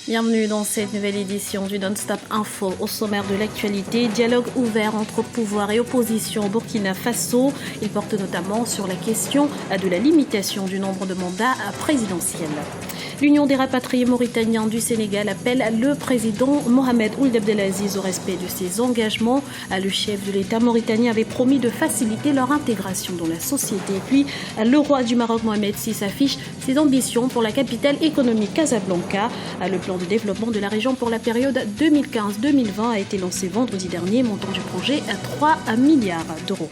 Bienvenue dans cette nouvelle édition du Non-Stop Info. Au sommaire de l'actualité, dialogue ouvert entre pouvoir et opposition au Burkina Faso. Il porte notamment sur la question de la limitation du nombre de mandats présidentiels. L'Union des rapatriés mauritaniens du Sénégal appelle le président Mohamed Ould Abdelaziz au respect de ses engagements. Le chef de l'État mauritanien avait promis de faciliter leur intégration dans la société. Et puis, le roi du Maroc Mohamed VI affiche ses ambitions pour la capitale économique Casablanca. Le plan de développement de la région pour la période 2015-2020 a été lancé vendredi dernier, montant du projet à 3 milliards d'euros.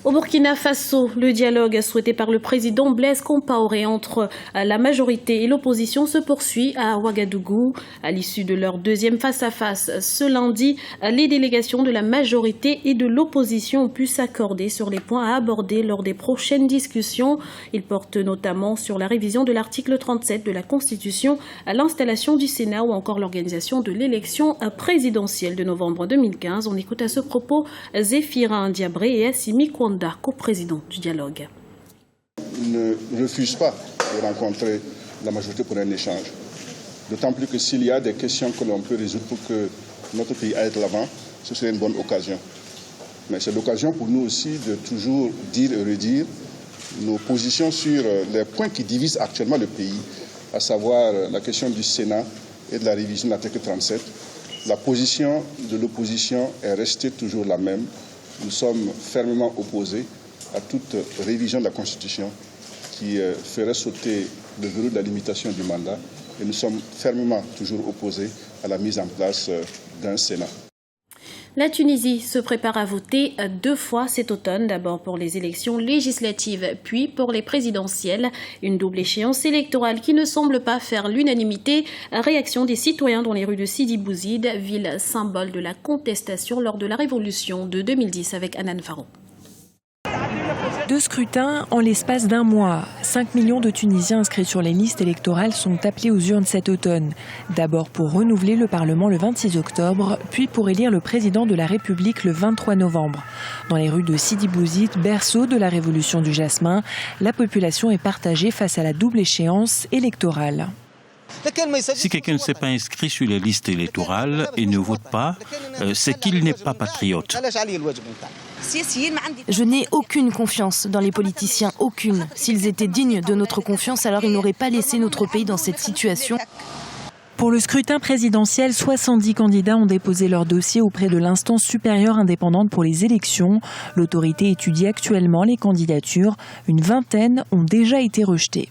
Au Burkina Faso, le dialogue souhaité par le président Blaise Compaoré entre la majorité et l'opposition se poursuit à Ouagadougou. À l'issue de leur deuxième face-à-face ce lundi, les délégations de la majorité et de l'opposition ont pu s'accorder sur les points à aborder lors des prochaines discussions. Ils portent notamment sur la révision de l'article 37 de la Constitution, à l'installation du Sénat ou encore l'organisation de l'élection présidentielle de novembre 2015. On écoute à ce propos Zéphirin Diabré et Assimi Kwanda, co-président du dialogue. Il ne refuse pas de rencontrer la majorité pour un échange. D'autant plus que s'il y a des questions que l'on peut résoudre pour que notre pays aille de l'avant, ce serait une bonne occasion. Mais c'est l'occasion pour nous aussi de toujours dire et redire nos positions sur les points qui divisent actuellement le pays, à savoir la question du Sénat et de la révision de l'article 37. La position de l'opposition est restée toujours la même. Nous sommes fermement opposés à toute révision de la Constitution qui ferait sauter le verrou de la limitation du mandat et nous sommes fermement toujours opposés à la mise en place d'un Sénat. La Tunisie se prépare à voter 2 fois cet automne, d'abord pour les élections législatives, puis pour les présidentielles. Une double échéance électorale qui ne semble pas faire l'unanimité. Réaction des citoyens dans les rues de Sidi Bouzid, ville symbole de la contestation lors de la révolution de 2010 avec Anan Faro. 2 scrutins en l'espace d'un mois. 5 millions de Tunisiens inscrits sur les listes électorales sont appelés aux urnes cet automne. D'abord pour renouveler le Parlement le 26 octobre, puis pour élire le président de la République le 23 novembre. Dans les rues de Sidi Bouzid, berceau de la révolution du jasmin, la population est partagée face à la double échéance électorale. Si quelqu'un ne s'est pas inscrit sur les listes électorales et ne vote pas, c'est qu'il n'est pas patriote. Je n'ai aucune confiance dans les politiciens, aucune. S'ils étaient dignes de notre confiance, alors ils n'auraient pas laissé notre pays dans cette situation. Pour le scrutin présidentiel, 70 candidats ont déposé leur dossier auprès de l'instance supérieure indépendante pour les élections. L'autorité étudie actuellement les candidatures. Une vingtaine ont déjà été rejetées.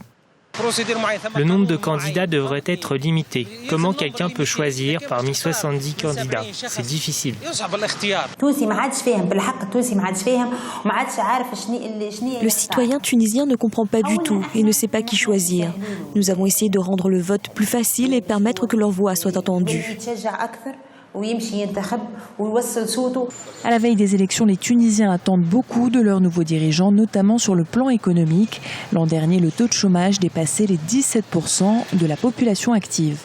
Le nombre de candidats devrait être limité. Comment quelqu'un peut choisir parmi 70 candidats? C'est difficile. Le citoyen tunisien ne comprend pas du tout et ne sait pas qui choisir. Nous avons essayé de rendre le vote plus facile et permettre que leur voix soit entendue. À la veille des élections, les Tunisiens attendent beaucoup de leurs nouveaux dirigeants, notamment sur le plan économique. L'an dernier, le taux de chômage dépassait les 17% de la population active.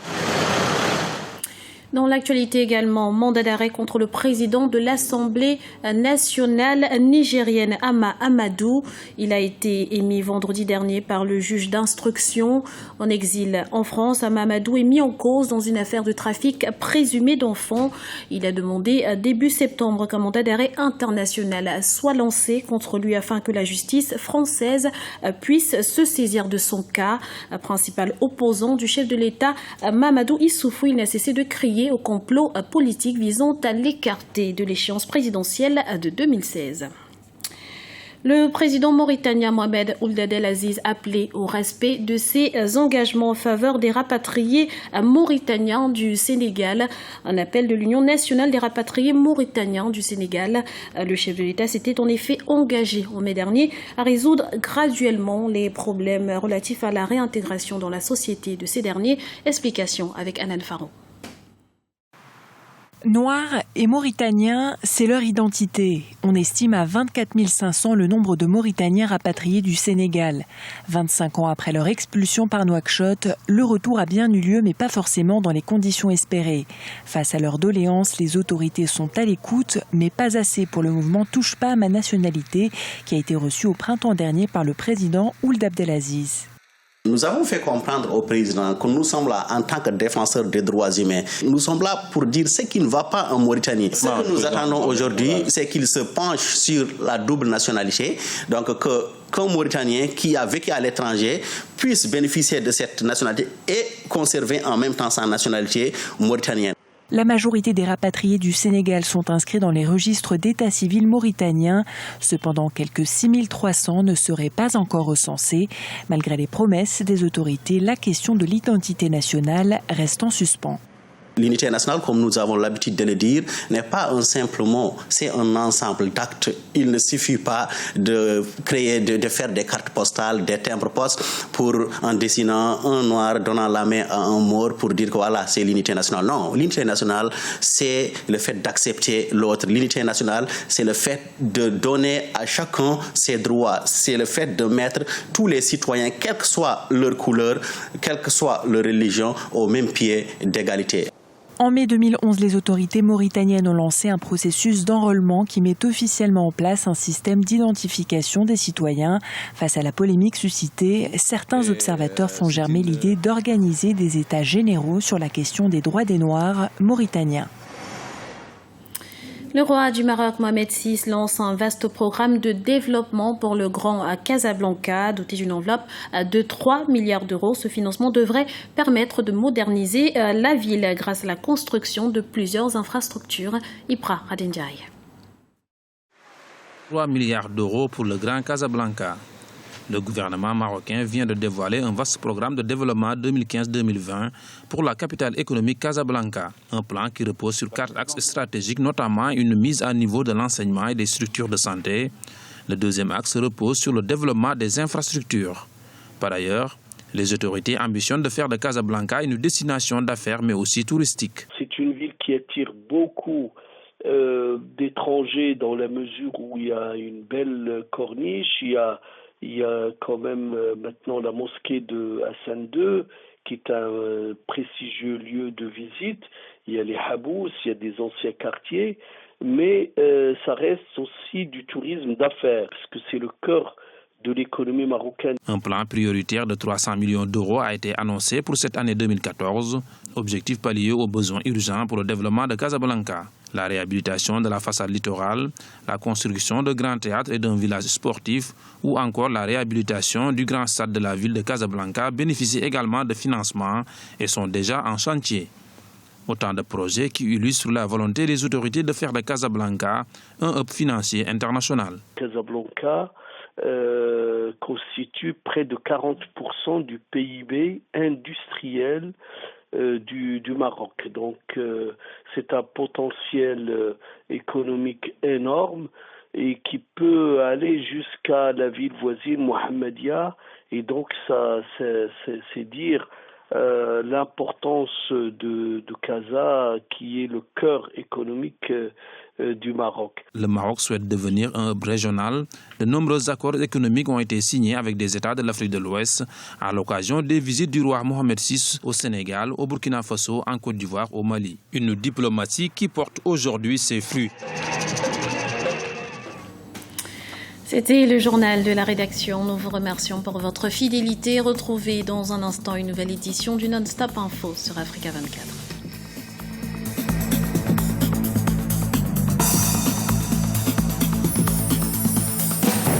Dans l'actualité également, mandat d'arrêt contre le président de l'Assemblée nationale nigérienne, Hama Amadou. Il a été émis vendredi dernier par le juge d'instruction. En exil en France, Hama Amadou est mis en cause dans une affaire de trafic présumé d'enfants. Il a demandé début septembre qu'un mandat d'arrêt international soit lancé contre lui afin que la justice française puisse se saisir de son cas. Principal opposant du chef de l'État, Mamadou Issoufou, il n'a cessé de crier au complot politique visant à l'écarter de l'échéance présidentielle de 2016. Le président mauritanien Mohamed Ould Abdelaziz appelé au respect de ses engagements en faveur des rapatriés mauritaniens du Sénégal. Un appel de l'Union nationale des rapatriés mauritaniens du Sénégal. Le chef de l'État s'était en effet engagé en mai dernier à résoudre graduellement les problèmes relatifs à la réintégration dans la société de ces derniers. Explication avec Anan Faro. Noirs et Mauritaniens, c'est leur identité. On estime à 24 500 le nombre de Mauritaniens rapatriés du Sénégal. 25 ans après leur expulsion par Nouakchott, le retour a bien eu lieu, mais pas forcément dans les conditions espérées. Face à leurs doléances, les autorités sont à l'écoute, mais pas assez pour le mouvement Touche pas à ma nationalité, qui a été reçu au printemps dernier par le président Ould Abdelaziz. Nous avons fait comprendre au président que nous sommes là en tant que défenseurs des droits humains. Nous sommes là pour dire ce qui ne va pas en Mauritanie. Ce que nous attendons aujourd'hui, c'est qu'il se penche sur la double nationalité. Donc qu'un Mauritanien qui a vécu à l'étranger puisse bénéficier de cette nationalité et conserver en même temps sa nationalité mauritanienne. La majorité des rapatriés du Sénégal sont inscrits dans les registres d'état civil mauritaniens. Cependant, quelques 6300 ne seraient pas encore recensés. Malgré les promesses des autorités, la question de l'identité nationale reste en suspens. L'unité nationale, comme nous avons l'habitude de le dire, n'est pas un simple mot, c'est un ensemble d'actes. Il ne suffit pas de créer, de faire des cartes postales, des timbres-poste pour, en dessinant un noir, donnant la main à un mort pour dire que voilà, c'est l'unité nationale. Non, l'unité nationale, c'est le fait d'accepter l'autre. L'unité nationale, c'est le fait de donner à chacun ses droits. C'est le fait de mettre tous les citoyens, quelle que soit leur couleur, quelle que soit leur religion, au même pied d'égalité. En mai 2011, les autorités mauritaniennes ont lancé un processus d'enrôlement qui met officiellement en place un système d'identification des citoyens. Face à la polémique suscitée, certains observateurs font germer l'idée d'organiser des états généraux sur la question des droits des Noirs mauritaniens. Le roi du Maroc, Mohamed VI, lance un vaste programme de développement pour le Grand Casablanca, doté d'une enveloppe de 3 milliards d'euros. Ce financement devrait permettre de moderniser la ville grâce à la construction de plusieurs infrastructures. Ipra Radindiaï. 3 milliards d'euros pour le Grand Casablanca. Le gouvernement marocain vient de dévoiler un vaste programme de développement 2015-2020 pour la capitale économique Casablanca. Un plan qui repose sur 4 axes stratégiques, notamment une mise à niveau de l'enseignement et des structures de santé. Le deuxième axe repose sur le développement des infrastructures. Par ailleurs, les autorités ambitionnent de faire de Casablanca une destination d'affaires mais aussi touristique. C'est une ville qui attire beaucoup d'étrangers dans la mesure où il y a une belle corniche, il y a quand même maintenant la mosquée de Hassan II, qui est un prestigieux lieu de visite. Il y a les Habous, il y a des anciens quartiers, mais ça reste aussi du tourisme d'affaires, parce que c'est le cœur de l'économie marocaine. Un plan prioritaire de 300 millions d'euros a été annoncé pour cette année 2014, objectif pallié aux besoins urgents pour le développement de Casablanca. La réhabilitation de la façade littorale, la construction de grands théâtres et d'un village sportif ou encore la réhabilitation du grand stade de la ville de Casablanca bénéficient également de financement et sont déjà en chantier. Autant de projets qui illustrent la volonté des autorités de faire de Casablanca un hub financier international. Casablanca constitue près de 40% du PIB industriel du Maroc. Donc c'est un potentiel économique énorme et qui peut aller jusqu'à la ville voisine Mohammedia, et donc ça c'est dire l'importance de Casa, qui est le cœur économique du Maroc. Le Maroc souhaite devenir un hub régional. De nombreux accords économiques ont été signés avec des États de l'Afrique de l'Ouest à l'occasion des visites du roi Mohamed VI au Sénégal, au Burkina Faso, en Côte d'Ivoire, au Mali. Une diplomatie qui porte aujourd'hui ses fruits. C'était le journal de la rédaction. Nous vous remercions pour votre fidélité. Retrouvez dans un instant une nouvelle édition du Non-Stop Info sur Africa 24.